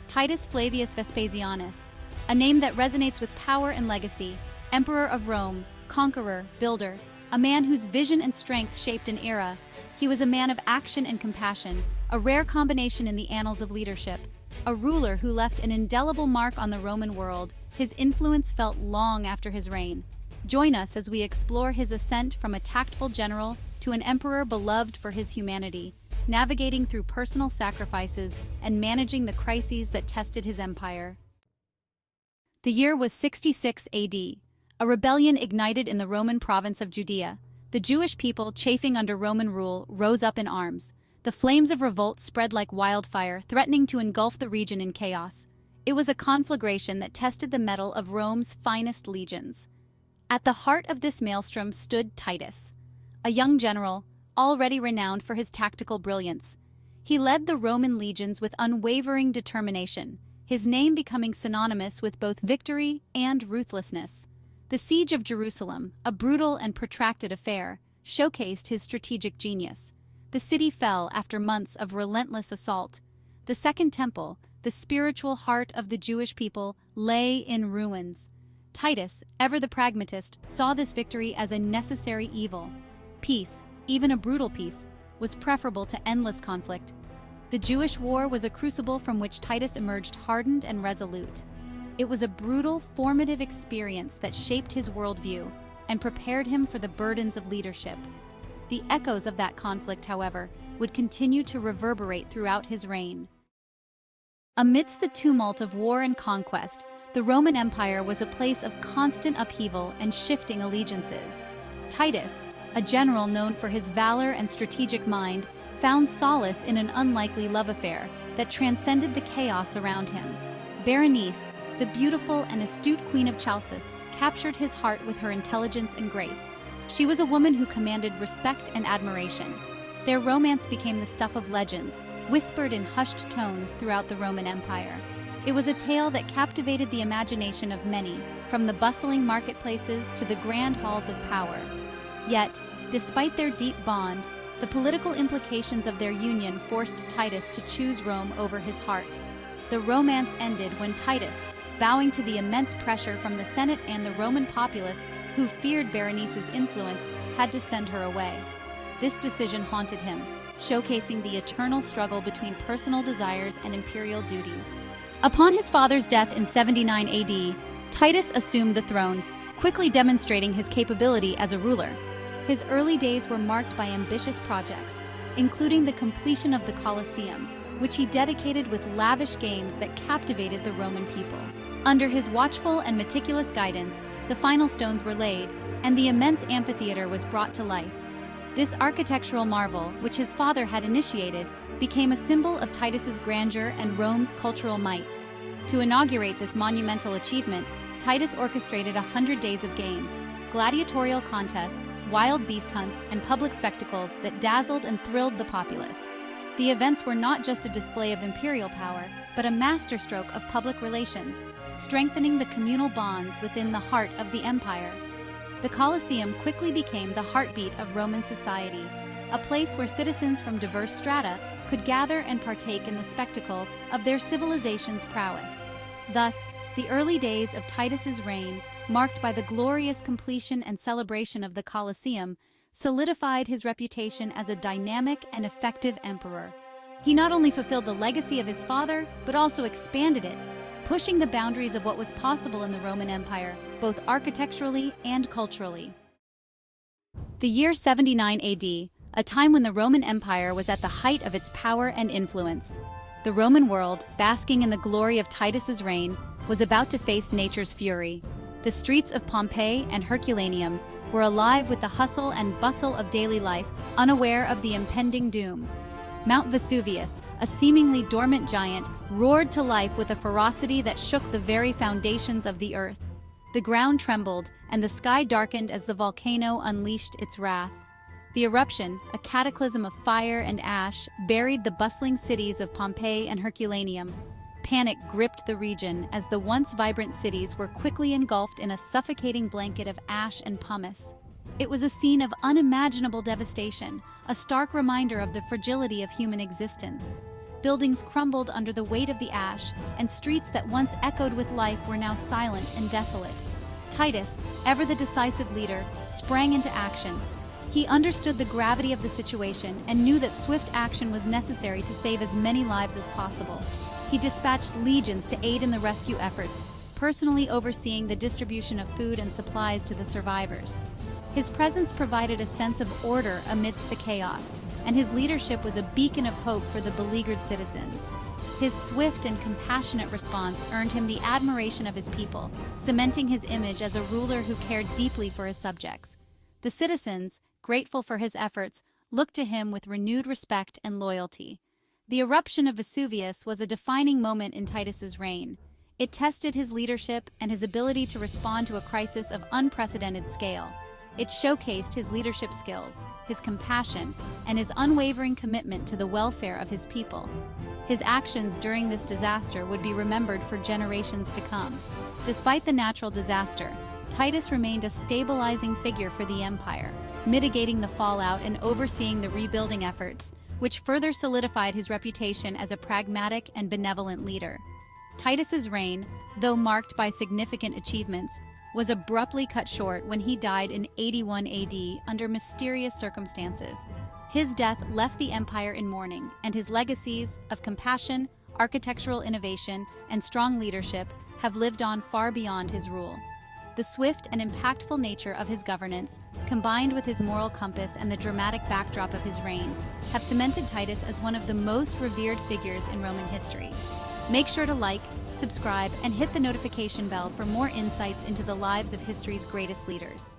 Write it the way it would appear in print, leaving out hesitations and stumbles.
Titus Flavius Vespasianus, a name that resonates with power and legacy, Emperor of Rome, conqueror, builder, a man whose vision and strength shaped an era. He was a man of action and compassion, a rare combination in the annals of leadership, a ruler who left an indelible mark on the Roman world. His influence felt long after his reign. Join us as we explore his ascent from a tactful general to an emperor beloved for his humanity, navigating through personal sacrifices and managing the crises that tested his empire. The year was 66 AD. A rebellion ignited in the Roman province of Judea. The Jewish people, chafing under Roman rule, rose up in arms. The flames of revolt spread like wildfire, threatening to engulf the region in chaos. It was a conflagration that tested the mettle of Rome's finest legions. At the heart of this maelstrom stood Titus, a young general, already renowned for his tactical brilliance. He led the Roman legions with unwavering determination, his name becoming synonymous with both victory and ruthlessness. The siege of Jerusalem, a brutal and protracted affair, showcased his strategic genius. The city fell after months of relentless assault. The Second Temple, the spiritual heart of the Jewish people, lay in ruins. Titus, ever the pragmatist, saw this victory as a necessary evil. Peace, even a brutal peace, was preferable to endless conflict. The Jewish war was a crucible from which Titus emerged hardened and resolute. It was a brutal, formative experience that shaped his worldview and prepared him for the burdens of leadership. The echoes of that conflict, however, would continue to reverberate throughout his reign. Amidst the tumult of war and conquest, the Roman Empire was a place of constant upheaval and shifting allegiances. Titus, a general known for his valor and strategic mind, found solace in an unlikely love affair that transcended the chaos around him. Berenice, the beautiful and astute Queen of Chalcis, captured his heart with her intelligence and grace. She was a woman who commanded respect and admiration. Their romance became the stuff of legends, whispered in hushed tones throughout the Roman Empire. It was a tale that captivated the imagination of many, from the bustling marketplaces to the grand halls of power. Yet, despite their deep bond, the political implications of their union forced Titus to choose Rome over his heart. The romance ended when Titus, bowing to the immense pressure from the Senate and the Roman populace, who feared Berenice's influence, had to send her away. This decision haunted him, showcasing the eternal struggle between personal desires and imperial duties. Upon his father's death in 79 AD, Titus assumed the throne, quickly demonstrating his capability as a ruler. His early days were marked by ambitious projects, including the completion of the Colosseum, which he dedicated with lavish games that captivated the Roman people. Under his watchful and meticulous guidance, the final stones were laid, and the immense amphitheater was brought to life. This architectural marvel, which his father had initiated, became a symbol of Titus's grandeur and Rome's cultural might. To inaugurate this monumental achievement, Titus orchestrated 100 days of games, gladiatorial contests, wild beast hunts, and public spectacles that dazzled and thrilled the populace. The events were not just a display of imperial power, but a masterstroke of public relations, strengthening the communal bonds within the heart of the empire. The Colosseum quickly became the heartbeat of Roman society, a place where citizens from diverse strata could gather and partake in the spectacle of their civilization's prowess. Thus, the early days of Titus's reign, marked by the glorious completion and celebration of the Colosseum, solidified his reputation as a dynamic and effective emperor. He not only fulfilled the legacy of his father, but also expanded it, pushing the boundaries of what was possible in the Roman Empire, both architecturally and culturally. The year 79 AD, a time when the Roman Empire was at the height of its power and influence. The Roman world, basking in the glory of Titus's reign, was about to face nature's fury. The streets of Pompeii and Herculaneum were alive with the hustle and bustle of daily life, unaware of the impending doom. Mount Vesuvius, a seemingly dormant giant, roared to life with a ferocity that shook the very foundations of the earth. The ground trembled, and the sky darkened as the volcano unleashed its wrath. The eruption, a cataclysm of fire and ash, buried the bustling cities of Pompeii and Herculaneum. Panic gripped the region as the once vibrant cities were quickly engulfed in a suffocating blanket of ash and pumice. It was a scene of unimaginable devastation, a stark reminder of the fragility of human existence. Buildings crumbled under the weight of the ash, and streets that once echoed with life were now silent and desolate. Titus, ever the decisive leader, sprang into action. He understood the gravity of the situation and knew that swift action was necessary to save as many lives as possible. He dispatched legions to aid in the rescue efforts, personally overseeing the distribution of food and supplies to the survivors. His presence provided a sense of order amidst the chaos, and his leadership was a beacon of hope for the beleaguered citizens. His swift and compassionate response earned him the admiration of his people, cementing his image as a ruler who cared deeply for his subjects. The citizens, grateful for his efforts, looked to him with renewed respect and loyalty. The eruption of Vesuvius was a defining moment in Titus's reign. It tested his leadership and his ability to respond to a crisis of unprecedented scale. It showcased his leadership skills, his compassion, and his unwavering commitment to the welfare of his people. His actions during this disaster would be remembered for generations to come. Despite the natural disaster, Titus remained a stabilizing figure for the empire, mitigating the fallout and overseeing the rebuilding efforts, which further solidified his reputation as a pragmatic and benevolent leader. Titus's reign, though marked by significant achievements, was abruptly cut short when he died in 81 AD under mysterious circumstances. His death left the empire in mourning, and his legacies of compassion, architectural innovation, and strong leadership have lived on far beyond his rule. The swift and impactful nature of his governance, combined with his moral compass and the dramatic backdrop of his reign, have cemented Titus as one of the most revered figures in Roman history. Make sure to like, subscribe, and hit the notification bell for more insights into the lives of history's greatest leaders.